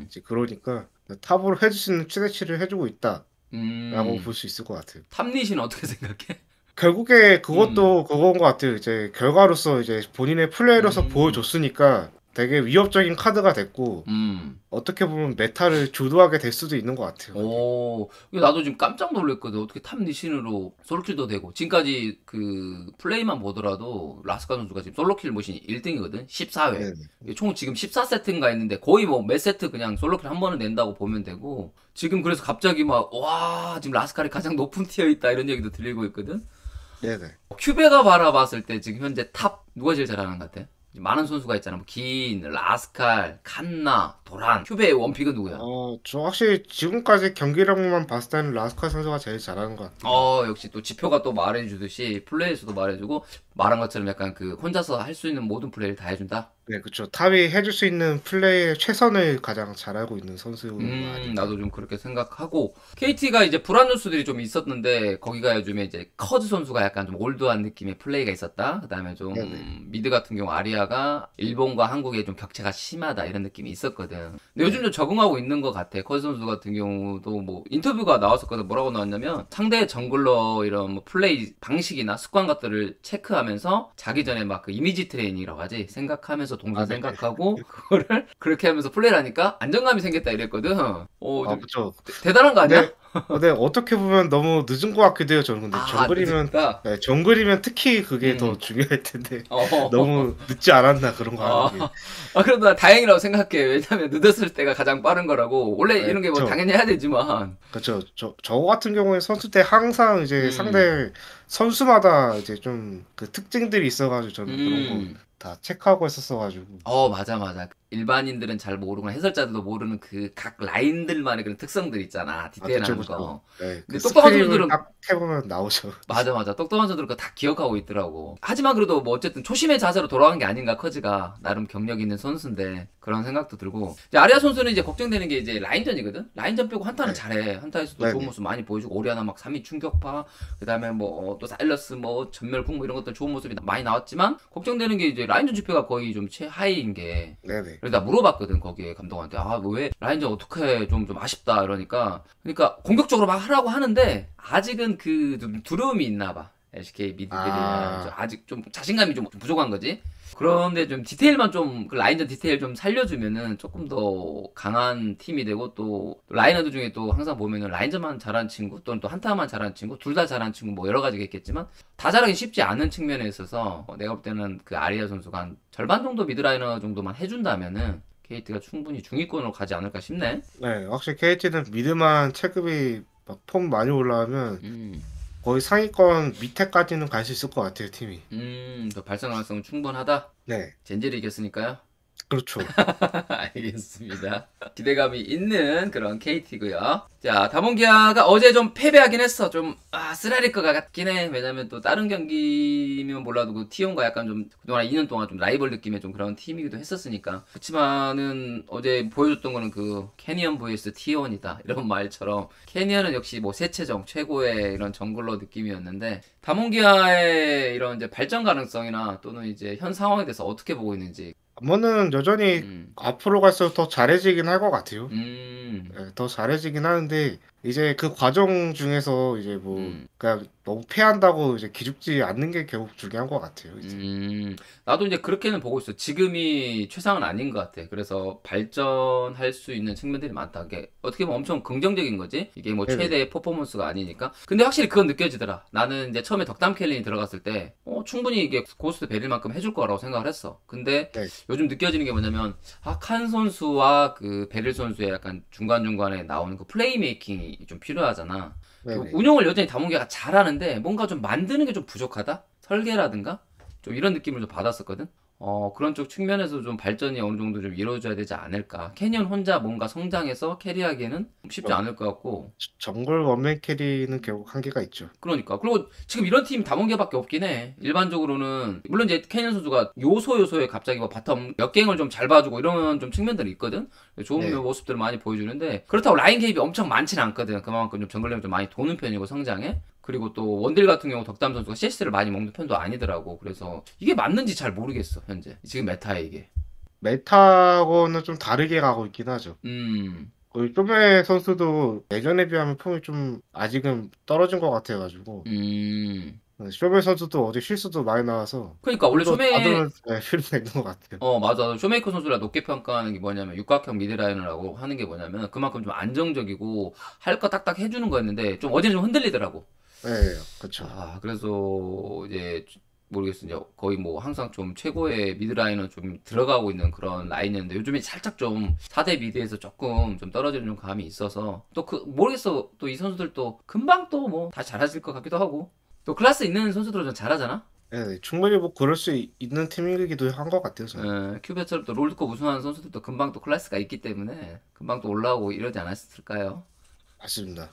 이제 그러니까 탑으로 해줄 수 있는 최대치를 해주고 있다라고 볼 수 있을 것 같아요. 탑릿은 어떻게 생각해? 결국에 그것도 그건 것 같아요. 이제 결과로서 이제 본인의 플레이로서 보여줬으니까 되게 위협적인 카드가 됐고 어떻게 보면 메타를 주도하게 될 수도 있는 것 같아요. 나도 지금 깜짝 놀랐거든. 어떻게 탑 니신으로 솔킬도 되고 지금까지 그 플레이만 보더라도 라스카 선수가 지금 솔로킬 모신이 1등이거든. 14회. 총 지금 14세트인가 했는데 거의 뭐 몇 세트 그냥 솔로킬 한 번은 낸다고 보면 되고 지금 그래서 갑자기 막 와 지금 라스칼이 가장 높은 티어에 있다 이런 얘기도 들리고 있거든. 네네. 큐베가 바라봤을 때 지금 현재 탑 누가 제일 잘하는 것 같아? 많은 선수가 있잖아. 뭐 긴, 라스칼, 칸나, 도란. 큐베의 원픽은 누구야? 저 확실히 지금까지 경기력만 봤을 때는 라스칼 선수가 제일 잘하는 것 같아요. 역시 또 지표가 또 말해주듯이 플레이에서도 말해주고 말한 것처럼 약간 그 혼자서 할 수 있는 모든 플레이를 다 해준다? 네, 그쵸. 탑이 해줄 수 있는 플레이의 최선을 가장 잘하고 있는 선수. 나도 좀 그렇게 생각하고 KT가 이제 불안 뉴스들이 좀 있었는데 거기가 요즘에 이제 커즈 선수가 약간 좀 올드한 느낌의 플레이가 있었다. 그다음에 좀 미드 같은 경우 아리아가 일본과 한국의 좀 격차가 심하다 이런 느낌이 있었거든. 있거든. 근데 요즘 좀 적응하고 있는 것 같아. 커즈 선수 같은 경우도 뭐 인터뷰가 나왔었거든. 뭐라고 나왔냐면 상대 정글러 이런 뭐 플레이 방식이나 습관 것들을 체크하면서 자기 전에 막 그 이미지 트레이닝이라고 하지. 생각하면서 동선 생각하고 그거를 그렇게 하면서 플레이를 하니까 안정감이 생겼다 이랬거든. 그쵸. 대단한 거 아니야? 근데 어떻게 보면 너무 늦은 것 같기도 해요. 저는 근데 정글이면 특히 그게 더 중요할 텐데 너무 늦지 않았나 그런 거 하는 게. 그래도 나 다행이라고 생각해. 왜냐면 늦었을 때가 가장 빠른 거라고. 원래 이런 게 뭐 당연히 해야 되지만. 그렇죠. 저 같은 경우에 선수 때 항상 이제 상대 선수마다 이제 좀 그 특징들이 있어가지고 저는 그런 거 다 체크하고 했었어가지고. 맞아. 일반인들은 잘 모르고 해설자들도 모르는 그 각 라인들만의 그런 특성들 있잖아. 디테일한 거. 네, 근데 똑똑한 선수들은 딱 해보면 나오죠. 맞아. 똑똑한 선수들은 그거 다 기억하고 있더라고. 하지만 그래도 뭐 어쨌든 초심의 자세로 돌아간 게 아닌가 커즈가 나름 경력 있는 선수인데 그런 생각도 들고. 이제 아리아 선수는 이제 걱정되는 게 이제 라인전이거든. 라인전 빼고 한타는 잘해. 한타에서도 좋은 모습 많이 보여주고 오리아나 막 3위 충격파. 그다음에 뭐 또 사일러스 뭐 전멸궁 뭐 이런 것들 좋은 모습이 많이 나왔지만 걱정되는 게 이제 라인전 지표가 거의 좀 최하위인 게. 네네. 그래서 나 물어봤거든 거기에 감독한테. 왜 라인전 어떻게 좀 아쉽다 이러니까. 그러니까 공격적으로 막 하라고 하는데 아직은 그 좀 두려움이 있나 봐. LCK 미드들이 아직 좀 자신감이 좀 부족한 거지. 그런데 좀 디테일만 좀 그 라인전 디테일 좀 살려주면은 조금 더 강한 팀이 되고 또 라이너들 중에 또 항상 보면은 라인전만 잘하는 친구 또는 또 한타만 잘하는 친구 둘 다 잘하는 친구 뭐 여러 가지가 있겠지만 다 잘하기 쉽지 않은 측면에 있어서 내가 볼 때는 그 아리아 선수가 한 절반 정도 미드라이너 정도만 해준다면은 KT가 충분히 중위권으로 가지 않을까 싶네. 네, 확실히 KT는 미드만 체급이 막 폼 많이 올라오면 거의 상위권 밑에까지는 갈 수 있을 것 같아요, 팀이. 더 발전 가능성은 충분하다? 네. 젠지를 이겼으니까요? 그렇죠. 알겠습니다. 기대감이 있는 그런 KT고요. 자, 다몬기아가 어제 좀 패배하긴 했어. 좀 쓰라릴 것 같긴 해. 왜냐면 또 다른 경기면 몰라도 그 T1과 약간 좀 그동안 2년 동안 좀 라이벌 느낌의 좀 그런 팀이기도 했었으니까. 그렇지만은 어제 보여줬던 거는 그 캐니언 vs T1이다 이런 말처럼 캐니언은 역시 뭐 세체정 최고의 이런 정글러 느낌이었는데 다몬기아의 이런 이제 발전 가능성이나 또는 이제 현 상황에 대해서 어떻게 보고 있는지. 뭐는 여전히 앞으로 갈수록 더 잘해지긴 할 것 같아요. 네, 더 잘해지긴 하는데 이제 그 과정 중에서 이제 뭐 그러니까 너무 패한다고 이제 기죽지 않는 게 결국 중요한 것 같아요. 이제. 나도 이제 그렇게는 보고 있어. 지금이 최상은 아닌 것 같아. 그래서 발전할 수 있는 측면들이 많다. 이게 어떻게 보면 엄청 긍정적인 거지. 이게 뭐 최대의 퍼포먼스가 아니니까. 근데 확실히 그건 느껴지더라. 나는 이제 처음에 덕담 캘린이 들어갔을 때 충분히 이게 고스트 베릴만큼 해줄 거라고 생각을 했어. 근데 요즘 느껴지는 게 뭐냐면 칸 선수와 그 베릴 선수의 약간 중간중간에 나오는 그 플레이메이킹이 좀 필요하잖아. 운영을 여전히 다몬기아가 잘하는데 뭔가 좀 만드는 게 좀 부족하다? 설계라든가? 좀 이런 느낌을 좀 받았었거든? 그런 쪽 측면에서 좀 발전이 어느 정도 좀 이루어져야 되지 않을까. 캐니언 혼자 뭔가 성장해서 캐리하기에는 쉽지 않을 것 같고. 정글 원맨 캐리는 결국 한계가 있죠. 그러니까. 그리고 지금 이런 팀 다몬기아밖에 없긴 해. 일반적으로는 물론 이제 캐니언 선수가 요소에 갑자기 뭐 바텀 역갱을 좀 잘 봐주고 이런 좀 측면들이 있거든. 좋은 모습들을 많이 보여주는데 그렇다고 라인 개입이 엄청 많지는 않거든. 그만큼 좀 정글링을 좀 많이 도는 편이고 성장에. 그리고 또 원딜 같은 경우 덕담 선수가 CS를 많이 먹는 편도 아니더라고. 그래서 이게 맞는지 잘 모르겠어 현재 지금 메타에 이게. 메타하고는 좀 다르게 가고 있긴 하죠. 거의 쪼메 선수도 예전에 비하면 폼이 좀 아직은 떨어진 것 같아가지고. 쇼메 선수도 어제 실수도 많이 나와서. 그러니까 원래 쇼메 필요가 있는 것 같아요. 맞아. 쇼메이커 선수라 높게 평가하는 게 뭐냐면 육각형 미드라이너라고 하는 게 뭐냐면 그만큼 좀 안정적이고 할 거 딱딱 해주는 거였는데 좀 어제는 좀 흔들리더라고. 네, 그렇죠. 그래서 이제 모르겠어. 이제 거의 뭐 항상 좀 최고의 미드라이너 좀 들어가고 있는 그런 라인이었는데 요즘에 살짝 좀 4대 미드에서 조금 좀 떨어지는 좀 감이 있어서 또 모르겠어. 또 이 선수들도 금방 또 뭐 다 잘하실 것 같기도 하고 또 클래스 있는 선수들은 좀 잘하잖아. 네, 충분히 뭐 그럴 수 있는 팀이기도 한 것 같아요. 저는. 큐베처럼 또 롤드컵 우승하는 선수들도 금방 또 클래스가 있기 때문에 금방 또 올라오고 이러지 않았을까요? 맞습니다.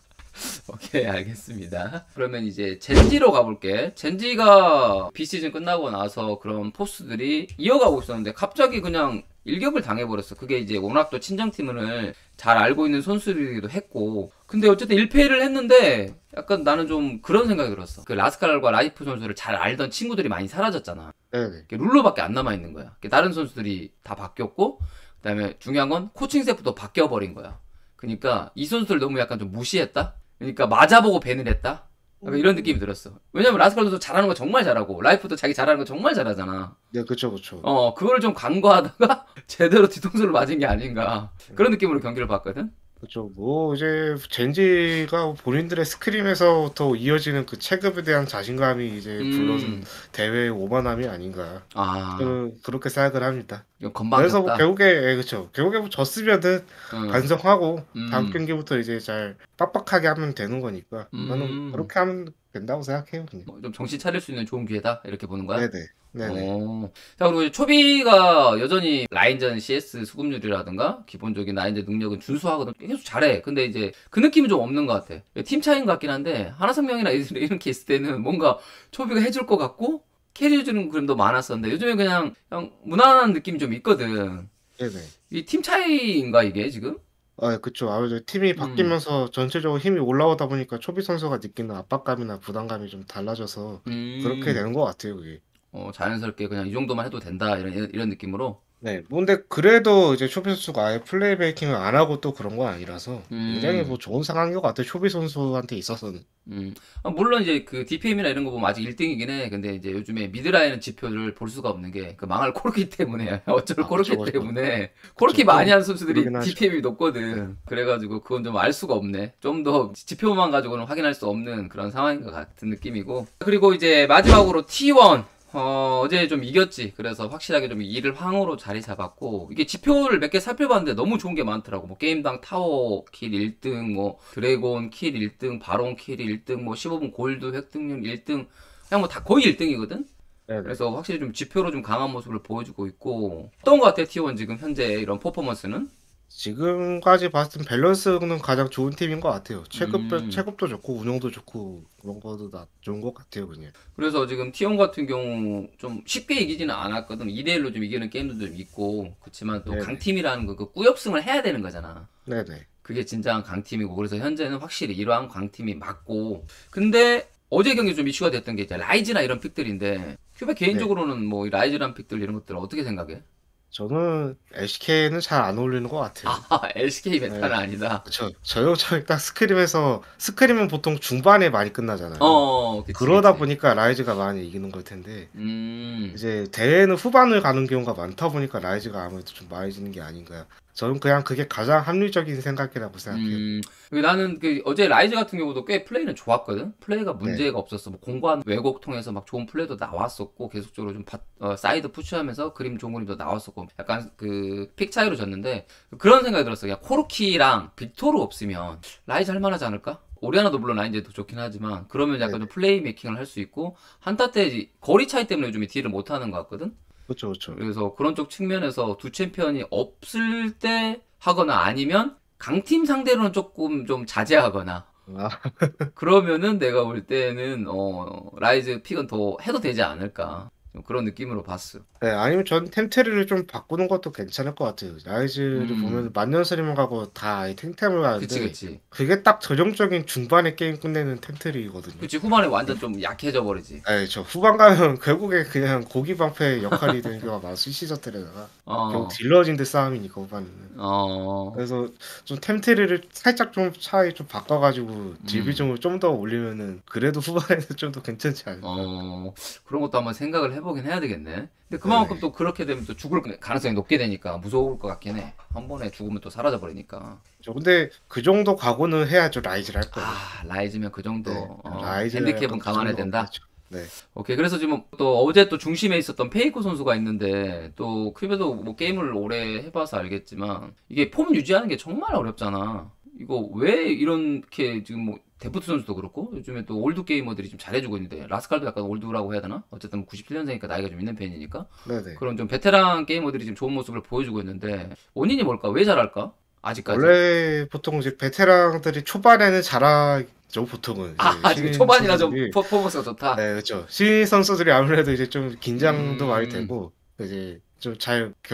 오케이, 알겠습니다. 그러면 이제 젠지로 가볼게. 젠지가 비시즌 끝나고 나서 그런 포스들이 이어가고 있었는데 갑자기 그냥 일격을 당해버렸어. 그게 이제 워낙 또 친정팀을 잘 알고 있는 선수들이기도 했고 근데 어쨌든 1패를 했는데 약간 나는 좀 그런 생각이 들었어. 그 라스칼과 라이프 선수를 잘 알던 친구들이 많이 사라졌잖아. 네네. 룰러밖에 안 남아있는 거야. 다른 선수들이 다 바뀌었고 그다음에 중요한 건 코칭 스태프도 바뀌어 버린 거야. 그러니까 이 선수들 너무 약간 좀 무시했다. 그러니까 맞아보고 밴을 했다. 약간 이런 느낌이 들었어. 왜냐면 라스칼도도 잘하는 거 정말 잘하고 라이프도 자기 잘하는 거 정말 잘하잖아. 네, 그쵸, 그쵸. 그거를 좀 간과하다가 제대로 뒤통수를 맞은 게 아닌가 그런 느낌으로 경기를 봤거든. 그쵸. 뭐 이제 젠지가 본인들의 스크림에서부터 이어지는 그 체급에 대한 자신감이 이제 불러준 대회의 오만함이 아닌가. 그렇게 생각을 합니다. 그래서 뭐 건방졌다. 결국에 그쵸. 결국에 뭐 졌으면은 반성하고 다음 경기부터 이제 잘 빡빡하게 하면 되는 거니까 나는 그렇게 하면 된다고 생각해요. 그냥. 좀 정신 차릴 수 있는 좋은 기회다 이렇게 보는 거야? 네네. 네네. 자, 그리고 이제 초비가 여전히 라인전 CS 수급률이라든가 기본적인 라인전 능력은 준수하거든. 계속 잘해. 근데 이제 그 느낌이 좀 없는 것 같아. 팀 차이인 것 같긴 한데 하나생명이나 이렇게 있을 때는 뭔가 초비가 해줄 것 같고 캐리해주는 그림도 많았었는데 요즘에 그냥 무난한 느낌이 좀 있거든. 네네. 이 팀 차이인가 이게 지금? 그쵸. 아무래도 팀이 바뀌면서 전체적으로 힘이 올라오다 보니까 초비 선수가 느끼는 압박감이나 부담감이 좀 달라져서 그렇게 되는 것 같아요, 그게. 자연스럽게 그냥 이 정도만 해도 된다 이런 느낌으로. 네, 뭐 근데 그래도 이제 초비 선수가 아예 플레이 메이킹을 안 하고 또 그런 건 아니라서 굉장히 뭐 좋은 상황인 것 같아요. 초비 선수한테 있어서는. 물론 이제 그 DPM이나 이런 거 보면 아직 1등이긴 해. 근데 이제 요즘에 미드라인 지표를 볼 수가 없는 게 그 망할 코르키 때문에 어쩔 코르키 그쵸. 때문에 코르키 많이 하는 선수들이 그러긴 하죠. DPM이 높거든. 그래가지고 그건 좀 알 수가 없네. 좀 더 지표만 가지고는 확인할 수 없는 그런 상황인 것 같은 느낌이고. 그리고 이제 마지막으로 T1. 어제 좀 이겼지. 그래서 확실하게 좀 2를 황으로 자리 잡았고, 이게 지표를 몇 개 살펴봤는데 너무 좋은 게 많더라고. 뭐 게임당 타워 킬 1등, 뭐 드래곤 킬 1등, 바론 킬 1등, 뭐 15분 골드 획득률 1등, 그냥 뭐 다 거의 1등이거든. 네네. 그래서 확실히 좀 지표로 좀 강한 모습을 보여주고 있고, 어떤 것 같아 T1 지금 현재 이런 퍼포먼스는? 지금까지 봤을 땐 밸런스는 가장 좋은 팀인 것 같아요. 체급도 좋고 운영도 좋고 그런 것도 다 좋은 것 같아요, 그냥. 그래서 지금 T1 같은 경우 좀 쉽게 이기지는 않았거든. 2대1로 좀 이기는 게임도 좀 있고, 그렇지만 또 네네. 강팀이라는 거, 그 꾸역승을 해야 되는 거잖아. 네네. 그게 진정한 강팀이고, 그래서 현재는 확실히 이러한 강팀이 맞고. 근데 어제 경기 좀 이슈가 됐던 게 이제 라이즈나 이런 픽들인데, 큐베 네. 개인적으로는 뭐 이 라이즈란 픽들 이런 것들 어떻게 생각해? 저는 LCK는 잘 안 어울리는 것 같아요. LCK 메타는 아니다. 그쵸. 저희 딱 스크림은 보통 중반에 많이 끝나잖아요. 그치, 그러다 그치. 보니까 라이즈가 많이 이기는 걸 텐데, 음. 이제 대회는 후반을 가는 경우가 많다 보니까 라이즈가 아무래도 좀 많이 지는 게 아닌가. 저는 그냥 그게 가장 합리적인 생각이라고 생각해요. 나는 그 어제 라이즈 같은 경우도 꽤 플레이는 좋았거든. 플레이가 네. 문제가 없었어. 뭐 공간 왜곡 통해서 막 좋은 플레이도 나왔었고 계속적으로 좀 사이드 푸시하면서 그림 좋은 그림도 나왔었고 약간 그 픽 차이로 졌는데 그런 생각이 들었어. 야 코르키랑 빅토르 없으면 라이즈 할 만하지 않을까? 오리아나도 물론 라인제도 좋긴 하지만 그러면 약간 좀 플레이 메이킹을 할 수 있고 한타 때 거리 차이 때문에 요즘에 딜을 못 하는 것 같거든. 그렇죠, 그렇죠. 그래서 그런 쪽 측면에서 두 챔피언이 없을 때 하거나 아니면 강팀 상대로는 조금 좀 자제하거나 아, 그러면은 내가 볼 때는 라이즈 픽은 더 해도 되지 않을까 좀 그런 느낌으로 봤어. 네, 아니면 전 템트리를 좀 바꾸는 것도 괜찮을 것 같아요. 라이즈를 보면 만년설이만 가고 다 아예 탱템을 그치 하는데 그치 그게 딱 전형적인 중반에 게임 끝내는 템트리거든요. 그치 후반에 완전 좀 약해져 버리지. 네, 저 후반 가면 결국에 그냥 고기 방패 역할이 되는 경우가 많아. 시시저들에다가 결국 딜러진 데 싸움이니까 후반에는. 그래서 좀 템트리를 살짝 좀 차이 좀 바꿔가지고 딜 비중을 좀 더 올리면은 그래도 후반에는 좀 더 괜찮지 않을까. 그런 것도 한번 생각을 해보긴 해야 되겠네. 근데 그만큼 또 그렇게 되면 또 죽을 가능성이 높게 되니까 무서울 것 같긴 해. 한 번에 죽으면 또 사라져 버리니까. 근데 그 정도 각오는 해야죠. 라이즈를 할 거예요. 라이즈면 그 정도. 네, 라이즈를 핸디캡은 약간 그 감안해야 정도 된다. 하죠. 네. 오케이. 그래서 지금 또 어제 또 중심에 있었던 페이코 선수가 있는데 또 큐베도 뭐 게임을 오래 해봐서 알겠지만 이게 폼 유지하는 게 정말 어렵잖아. 이거 왜 이렇게 지금 뭐 데프트 선수도 그렇고 요즘에 또 올드 게이머들이 좀 잘해주고 있는데 라스칼도 약간 올드라고 해야 되나? 어쨌든 97년생이니까 나이가 좀 있는 편이니까 네네. 그런 좀 베테랑 게이머들이 지금 좋은 모습을 보여주고 있는데 원인이 뭘까? 왜 잘할까? 아직까지. 원래 보통 이제 베테랑들이 초반에는 잘하죠. 보통은 지금 신인 초반이라 좀 선수들이. 퍼포먼스가 좋다. 네, 그렇죠. 신인 선수들이 아무래도 이제 좀 긴장도 많이 음, 되고 이제 좀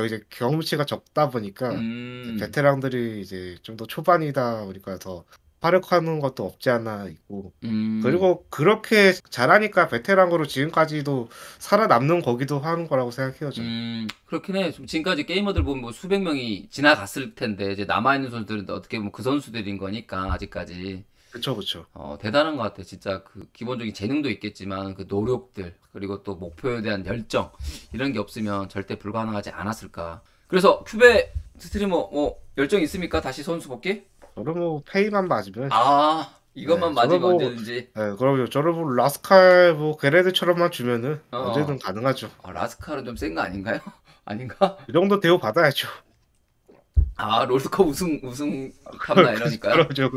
이제 경험치가 적다 보니까 음, 베테랑들이 이제 좀 더 초반이다 보니까 더 활약하는 것도 없지 않아 있고. 음. 그리고 그렇게 잘하니까 베테랑으로 지금까지도 살아남는 거기도 하는 거라고 생각해요, 저는. 그렇긴 해. 지금까지 게이머들 보면 뭐 수백 명이 지나갔을 텐데 이제 남아있는 선수들은 어떻게 보면 그 선수들인 거니까 아직까지. 그쵸, 그쵸. 대단한 것 같아. 진짜 그 기본적인 재능도 있겠지만 그 노력들 그리고 또 목표에 대한 열정 이런 게 없으면 절대 불가능하지 않았을까. 그래서 큐베 스트리머 뭐 열정 있습니까? 다시 선수 복귀? 저는 뭐 페이만 맞으면. 이것만 네, 맞으면 뭐, 언제든지. 네, 그럼요. 저를 뭐 라스칼 뭐 게레드처럼만 주면은 언제든 가능하죠. 라스칼은 좀 센 거 아닌가요? 아닌가? 이 정도 대우 받아야죠. 롤드컵 우승 탐나 이러니까요. 그러죠.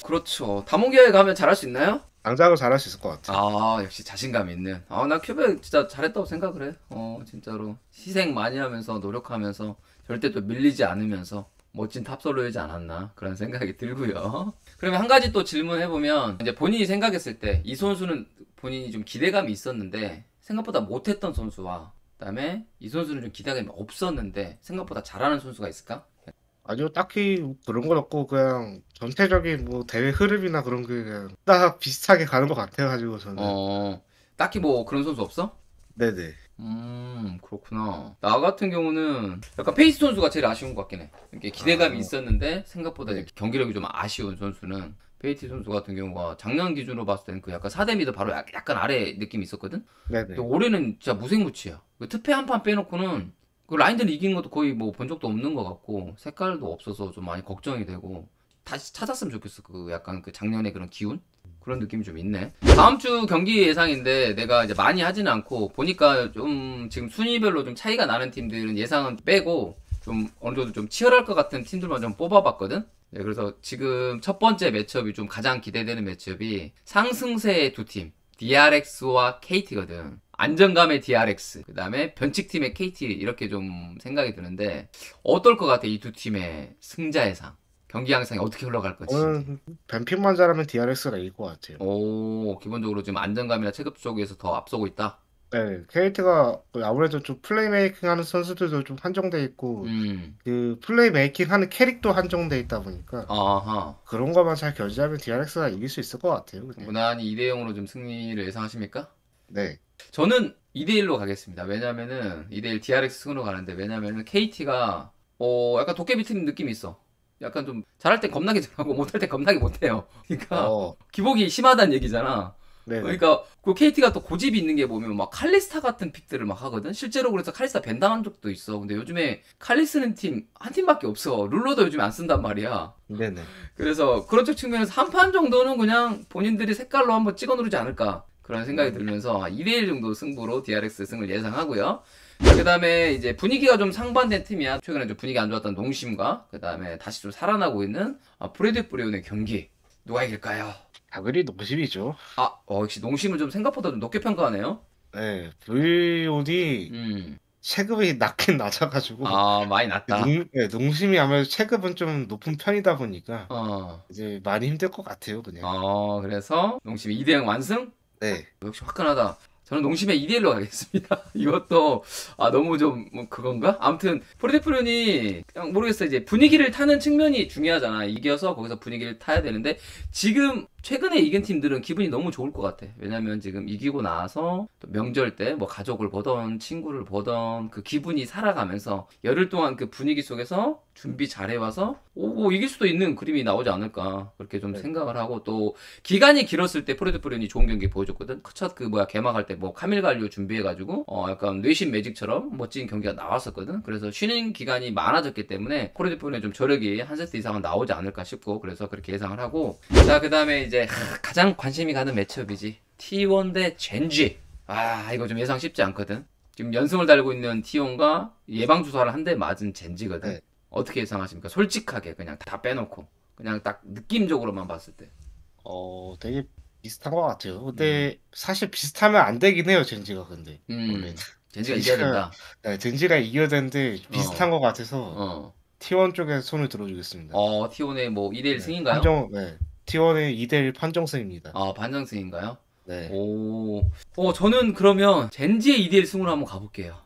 그렇죠. 다mon기아에 가면 잘할 수 있나요? 당장은 잘할 수 있을 것 같아요. 역시 자신감 있는. 나 큐베 진짜 잘했다고 생각을 해. 진짜로 희생 많이 하면서 노력하면서 절대 또 밀리지 않으면서 멋진 탑솔로이지 않았나 그런 생각이 들고요. 그러면 한 가지 또 질문해보면 이제 본인이 생각했을 때 이 선수는 본인이 좀 기대감이 있었는데 생각보다 못했던 선수와 그다음에 이 선수는 좀 기대감이 없었는데 생각보다 잘하는 선수가 있을까? 아니요, 딱히 그런 건 없고 그냥 전체적인 뭐 대회 흐름이나 그런 게 그냥 딱 비슷하게 가는 것 같아가지고 저는. 딱히 뭐 그런 선수 없어? 네네. 그렇구나. 나 같은 경우는 약간 페이스 선수가 제일 아쉬운 것 같긴 해. 이렇게 기대감이 아. 있었는데 생각보다 네. 이제 경기력이 좀 아쉬운 선수는 페이티 선수 같은 경우가 작년 기준으로 봤을 때는 그 약간 4대 미드 바로 약간 아래 느낌이 있었거든? 네네. 근데 올해는 진짜 무색무취야. 그 특패 한 판 빼놓고는 그 라인들 이긴 것도 거의 뭐 본 적도 없는 것 같고 색깔도 없어서 좀 많이 걱정이 되고 다시 찾았으면 좋겠어. 그 약간 그 작년의 그런 기운? 그런 느낌이 좀 있네. 다음 주 경기 예상인데 내가 이제 많이 하지는 않고 보니까 좀 지금 순위별로 좀 차이가 나는 팀들은 예상은 빼고 좀 어느 정도 좀 치열할 것 같은 팀들만 좀 뽑아봤거든. 네, 그래서 지금 첫 번째 매치업이 좀 가장 기대되는 매치업이 상승세의 두 팀, DRX와 KT거든. 안정감의 DRX, 그 다음에 변칙팀의 KT 이렇게 좀 생각이 드는데 어떨 것 같아 이 두 팀의 승자 예상? 경기 양상이 어떻게 흘러갈 거지? 저는 뱀픽만 잘하면 DRX가 이길 것 같아요. 기본적으로 지금 안정감이나 체급 쪽에서 더 앞서고 있다. 네, KT가 아무래도 좀 플레이메이킹 하는 선수들도 좀 한정돼 있고, 그 플레이메이킹 하는 캐릭도 한정돼 있다 보니까, 그런 것만 잘 견제하면 DRX가 이길 수 있을 것 같아요. 그냥. 무난히 2대0으로 좀 승리를 예상하십니까? 네. 저는 2대1로 가겠습니다. 왜냐면은 2대1 DRX 승으로 가는데 왜냐면은 KT가 약간 도깨비 팀 느낌이 있어. 약간 좀 잘할 땐 겁나게 잘하고 못할 땐 겁나게 못해요. 그러니까 기복이 심하다는 얘기잖아. 네네. 그러니까 그 KT가 또 고집이 있는 게 보면 막 칼리스타 같은 픽들을 막 하거든. 실제로 그래서 칼리스타 밴당한 적도 있어. 근데 요즘에 칼리 쓰는 팀 한 팀밖에 없어. 룰러도 요즘에 안 쓴단 말이야. 네네. 그래서 그런 쪽 측면에서 한 판 정도는 그냥 본인들이 색깔로 한번 찍어 누르지 않을까 그런 생각이 들면서 2대1 정도 승부로 DRX 승을 예상하고요. 그 다음에 이제 분위기가 좀 상반된 팀이야. 최근에 좀 분위기 안 좋았던 농심과 그 다음에 다시 좀 살아나고 있는 프레드 브리온의 경기. 누가 이길까요? 당연히 농심이죠. 역시 농심은 좀 생각보다 좀 높게 평가하네요. 네, 브리온이 체급이 낮긴 낮아가지고. 많이 낮다. 농심이 아무래도 체급은 좀 높은 편이다 보니까 이제 많이 힘들 것 같아요, 그냥. 그래서 농심이 2대0 완승? 네. 역시 화끈하다. 저는 농심의 2대1로 가겠습니다. 이것도 너무 좀 뭐 그건가? 아무튼 프로데프론이 그냥 모르겠어. 이제 분위기를 타는 측면이 중요하잖아. 이겨서 거기서 분위기를 타야 되는데 지금 최근에 이긴 팀들은 기분이 너무 좋을 것 같아. 왜냐면 지금 이기고 나서 또 명절 때 뭐 가족을 보던 친구를 보던 그 기분이 살아가면서 열흘 동안 그 분위기 속에서 준비 잘해와서 뭐 이길 수도 있는 그림이 나오지 않을까 그렇게 좀 생각을 하고 또 기간이 길었을 때 프로데프론이 좋은 경기 보여줬거든. 첫 개막할 때 뭐 카밀 갈리오 준비해가지고 약간 뇌신 매직처럼 멋진 경기가 나왔었거든. 그래서 쉬는 기간이 많아졌기 때문에 프로데프론의 좀 저력이 한 세트 이상은 나오지 않을까 싶고 그래서 그렇게 예상을 하고 자 그 다음에 이제 가장 관심이 가는 매치업이지 T1 대 젠지. 이거 좀 예상 쉽지 않거든. 지금 연승을 달고 있는 T1과 예방주사를 한 대 맞은 젠지거든. 네. 어떻게 예상하십니까? 솔직하게 그냥 다 빼놓고 그냥 딱 느낌적으로만 봤을 때. 되게 비슷한 것 같아요. 근데 사실 비슷하면 안 되긴 해요, 젠지가 근데. 원래는. 젠지가 이겨야 된다. 네, 젠지가 이겨야 되는데 비슷한 것 같아서 T1 쪽에 손을 들어주겠습니다. T1의 뭐 2대1 승인가요? T1의 2대1 판정승입니다. 판정승인가요? 네. 저는 그러면 젠지의 2대1 승으로 한번 가볼게요.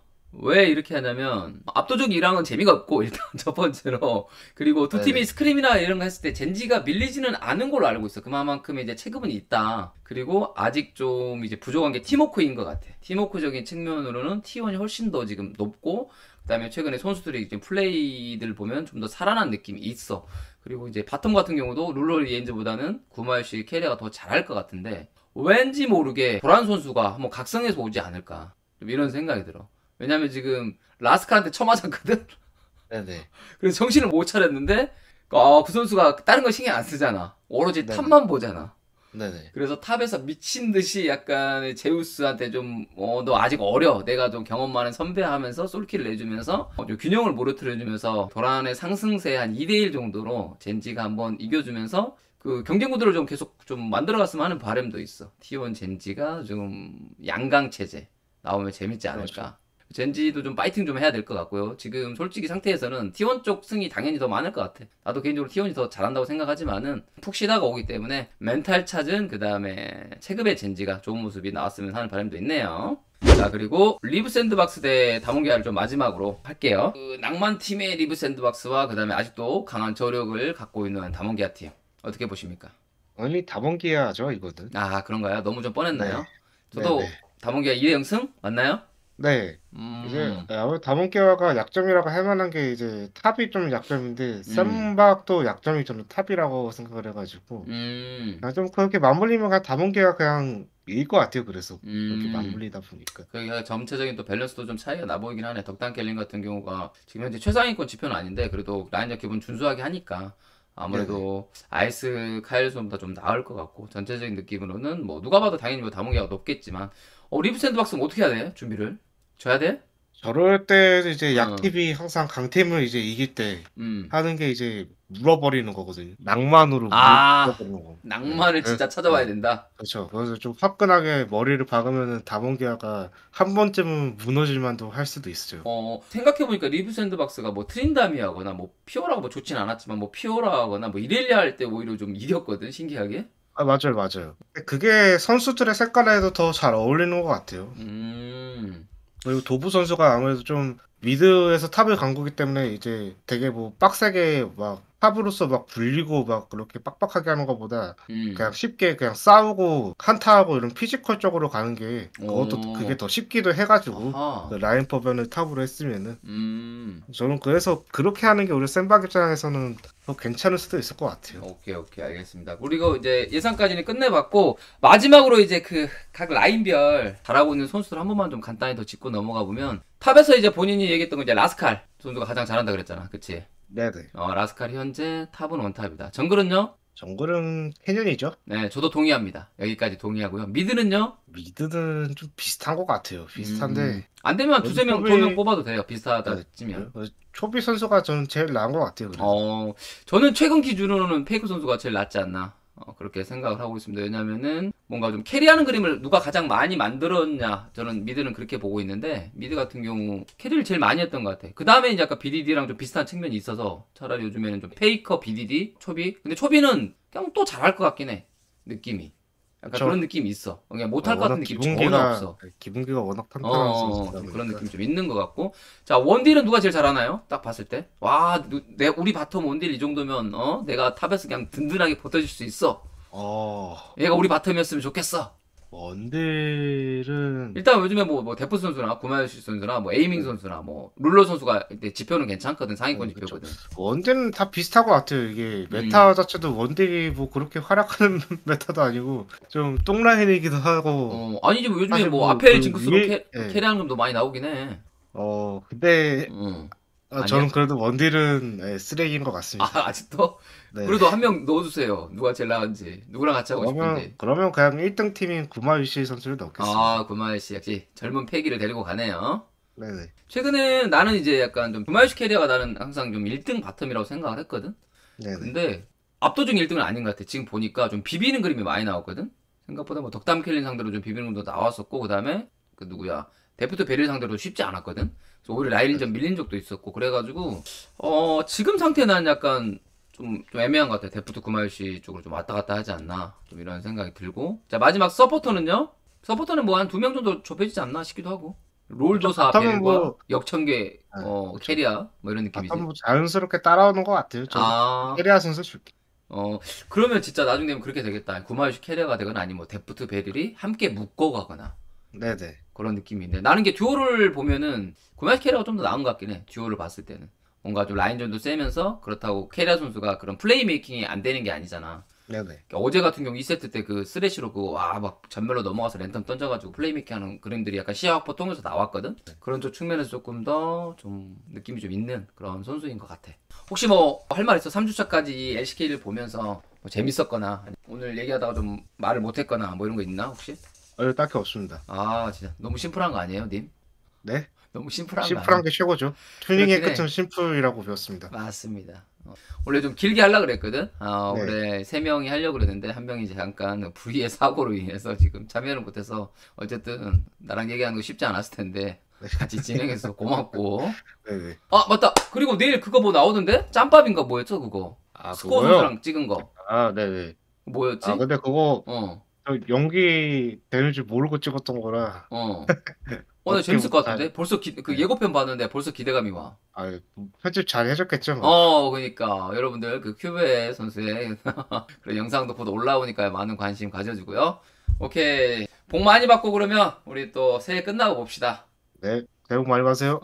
왜 이렇게 하냐면 압도적 1항은 재미가 없고 일단 첫 번째로 그리고 두 팀이 스크림이나 이런 거 했을 때 젠지가 밀리지는 않은 걸로 알고 있어. 그만큼 이제 체급은 있다. 그리고 아직 좀 이제 부족한 게 팀워크인 것 같아. 팀워크적인 측면으로는 T1이 훨씬 더 지금 높고 그다음에 최근에 선수들이 지금 플레이들 보면 좀 더 살아난 느낌이 있어. 그리고 이제 바텀 같은 경우도 룰러 리엔즈보다는 구마유시 캐리어가 더 잘할 것 같은데 왠지 모르게 도란 선수가 한번 각성해서 오지 않을까 좀 이런 생각이 들어. 왜냐면 지금 라스카한테 쳐맞았거든. 네네. 그래서 정신을 못 차렸는데 그 선수가 다른 거 신경 안 쓰잖아. 오로지 네네. 탑만 보잖아. 네네. 그래서 탑에서 미친 듯이 약간 제우스한테 좀 너 아직 어려. 내가 좀 경험 많은 선배하면서 솔킬을 내주면서 좀 균형을 무너뜨려주면서 도란의 상승세 한 2대1 정도로 젠지가 한번 이겨주면서 그 경쟁 구도를 좀 계속 좀 만들어갔으면 하는 바람도 있어. T1 젠지가 좀 양강 체제 나오면 재밌지 않을까. 그렇죠. 젠지도 좀 파이팅 좀 해야 될 것 같고요. 지금 솔직히 상태에서는 T1 쪽 승이 당연히 더 많을 것 같아. 나도 개인적으로 T1이 더 잘한다고 생각하지만은 푹 쉬다가 오기 때문에 멘탈 찾은 그 다음에 체급의 젠지가 좋은 모습이 나왔으면 하는 바람도 있네요. 자, 그리고 리브 샌드박스 대 다몬기아를 좀 마지막으로 할게요. 그 낭만팀의 리브 샌드박스와 그 다음에 아직도 강한 저력을 갖고 있는 다몬기아 팀 어떻게 보십니까? 아니 다mon기아죠 이거는. 아, 그런가요? 너무 좀 뻔했나요? 네. 저도 네네. 다몬기아 2대0승 맞나요? 네. 이제 음, 아무래도 다mon기아가 약점이라고 할 만한 게 이제 탑이 좀 약점인데 음, 쌈박도 약점이 저는 탑이라고 생각을 해가지고 음. 좀 그렇게 맞물리면 그냥 다mon기아가 그냥 이길 것 같아요. 그래서 그렇게 음, 맞물리다 보니까. 그러니까 전체적인 또 밸런스도 좀 차이가 나 보이긴 하네. 덕담 켈린 같은 경우가 지금 현재 최상위권 지표는 아닌데 그래도 라인전 기분 준수하게 하니까 네네. 아무래도 아이스 카일슨보다 좀 나을 것 같고 전체적인 느낌으로는 뭐 누가 봐도 당연히 뭐 다몽기가 높겠지만 리브 샌드박스는 어떻게 해야 돼? 준비를? 져야 돼? 저럴 때 이제 어, 약팀이 항상 강팀을 이제 이길 때 음. 하는 게 이제 물어버리는 거거든요. 낭만으로 아, 물어버리는 거. 네. 낭만을 진짜 찾아봐야 네. 된다. 그렇죠. 그래서 좀 화끈하게 머리를 박으면은 다mon기아가 한 번쯤은 무너질 만도 할 수도 있어요. 생각해보니까 리브 샌드박스가 뭐 트린다미하거나 뭐 피오라가 뭐 좋진 않았지만 뭐 피오라하거나 뭐 이렐리아 할 때 오히려 좀 이겼거든, 신기하게. 아, 맞아요, 맞아요. 근데 그게 선수들의 색깔에도 더 잘 어울리는 것 같아요. 음, 그리고 도부 선수가 아무래도 좀 미드에서 탑을 간 거기 때문에 이제 되게 뭐 빡세게 막 탑으로서 막 굴리고 막 그렇게 빡빡하게 하는 것보다 그냥 음. 쉽게 그냥 싸우고 한타하고 이런 피지컬 쪽으로 가는 게 그것도 그게 오, 더 쉽기도 해가지고 그 아하, 라인 법변을 탑으로 했으면은 음, 저는 그래서 그렇게 하는 게 우리 센박 입장에서는 더 괜찮을 수도 있을 것 같아요. 오케이, 오케이, 알겠습니다. 그리고 이제 예상까지는 끝내봤고, 마지막으로 이제 그 각 라인별 잘하고 있는 선수들 한 번만 좀 간단히 더 짚고 넘어가 보면, 탑에서 이제 본인이 얘기했던 거 이제 라스칼 선수가 가장 잘한다 그랬잖아. 그치? 네네. 라스칼이 현재 탑은 원탑이다. 정글은요? 정글은 캐년이죠. 네, 저도 동의합니다. 여기까지 동의하고요. 미드는요? 미드는 좀 비슷한 것 같아요. 비슷한데 안 되면 그래도 두세 명, 두 명 뽑아도 돼요. 비슷하다 네, 찌면. 초비 선수가 저는 제일 나은 것 같아요. 그래서 저는 최근 기준으로는 페이크 선수가 제일 낫지 않나. 그렇게 생각을 하고 있습니다. 왜냐면은 뭔가 좀 캐리하는 그림을 누가 가장 많이 만들었냐. 저는 미드는 그렇게 보고 있는데 미드 같은 경우 캐리를 제일 많이 했던 것 같아. 그 다음에 이제 아까 BDD랑 좀 비슷한 측면이 있어서 차라리 요즘에는 좀 페이커, BDD, 초비. 근데 초비는 그냥 또 잘할 것 같긴 해. 느낌이. 약간 저 그런 느낌이 있어. 그냥 못할 것 같은 워낙 느낌 전혀 없어. 기본기가 워낙 탄탄한 선수다 좀 그런 보니까 느낌 좀 있는 것 같고. 자, 원딜은 누가 제일 잘하나요? 딱 봤을 때. 와, 우리 바텀 원딜 이 정도면, 내가 탑에서 그냥 든든하게 버텨줄 수 있어. 어 얘가 우리 바텀이었으면 좋겠어. 원딜은 일단 요즘에 뭐 데프 선수나 구마유시 선수나 뭐 에이밍 네, 선수나 뭐 룰러 선수가 이제 지표는 괜찮거든. 상위권 그렇죠. 지표거든. 원딜은 다 비슷한 것 같아요. 이게 음. 메타 자체도 원딜이 뭐 그렇게 활약하는 메타도 아니고 좀 똥라인이기도 하고 아니지 뭐 요즘에 사실 뭐 뭐 아펠 그 징크스로 위에 예. 캐리하는 놈도 많이 나오긴 해. 근데 저는 아니야? 그래도 원딜은 쓰레기인 것 같습니다. 아직도? 네. 그래도 한 명 넣어주세요. 누가 제일 나은지. 누구랑 같이 하고 싶은지. 그러면 그냥 1등 팀인 구마유시 선수를 넣겠습니다. 구마유시 역시 젊은 패기를 데리고 가네요. 네네. 최근에 나는 이제 약간 좀 구마유시 캐리어가 나는 항상 좀 1등 바텀이라고 생각을 했거든. 네네. 근데 압도적인 1등은 아닌 것 같아. 지금 보니까 좀 비비는 그림이 많이 나왔거든. 생각보다 뭐 덕담 켈린 상대로 좀 비비는 것도 나왔었고 그 다음에 그 누구야 데프트 베릴 상대로 쉽지 않았거든. 그래서 오히려 라인전 밀린 적도 있었고 그래가지고 지금 상태는 약간 좀 애매한 것 같아. 데프트 구마유시 쪽으로 좀 왔다 갔다 하지 않나. 좀 이런 생각이 들고. 자, 마지막 서포터는요? 서포터는 뭐 한 두 명 정도 좁혀지지 않나 싶기도 하고. 롤도사 바텀은 벨과 뭐 역청계 그쵸. 캐리아 뭐 이런 느낌이지. 바텀 뭐 자연스럽게 따라오는 것 같아요. 저는 아, 캐리아 선수 줄게. 그러면 진짜 나중 되면 그렇게 되겠다. 구마유시 캐리아가 되거나 아니면 뭐 데프트 베릴이 함께 묶어 가거나 네네. 그런 느낌인데 나는 게 듀오를 보면은 구마유시 캐리아가 좀 더 나은 것 같긴 해. 듀오를 봤을 때는 뭔가 좀 라인전도 세면서 그렇다고 캐리아 선수가 그런 플레이 메이킹이 안 되는 게 아니잖아. 네네. 그러니까 어제 같은 경우 2세트 때 그 쓰레쉬로 그 와 막 전멸로 넘어가서 랜턴 던져가지고 플레이메이킹 하는 그림들이 약간 시야 확보 통해서 나왔거든. 그런 쪽 측면에서 조금 더 좀 느낌이 좀 있는 그런 선수인 것 같아. 혹시 뭐 할 말 있어? 3주차까지 LCK를 보면서 뭐 재밌었거나 오늘 얘기하다가 좀 말을 못했거나 뭐 이런 거 있나 혹시? 딱히 없습니다. 아 진짜 너무 심플한 거 아니에요, 님? 네? 너무 심플한 거 심플한 아니에요? 게 최고죠. 튜닝의 그렇긴 해. 끝은 심플이라고 배웠습니다. 맞습니다. 원래 좀 길게 하려고 그랬거든. 네. 원래 세 명이 하려고 그랬는데 한 명이 이제 잠깐 V의 사고로 인해서 지금 참여를 못해서 어쨌든 나랑 얘기하는 거 쉽지 않았을 텐데 네. 같이 진행해서 고맙고. 네네. 아 맞다. 그리고 내일 그거 뭐 나오던데? 짬밥인가 뭐였죠 그거? 스코어 그거요? 선수랑 찍은 거 네네. 뭐였지? 근데 그거 어, 저 연기 되는 줄 모르고 찍었던 거라 어. 나 어떻게 재밌을 것 잘, 같은데? 벌써 그 네. 예고편 봤는데 벌써 기대감이 와. 편집 잘 해줬겠죠, 뭐. 그러니까 여러분들 그 큐베 선수의 그런 영상도 곧 올라오니까 많은 관심 가져주고요. 오케이. 복 많이 받고 그러면 우리 또 새해 끝나고 봅시다. 네, 새해 복 많이 받으세요.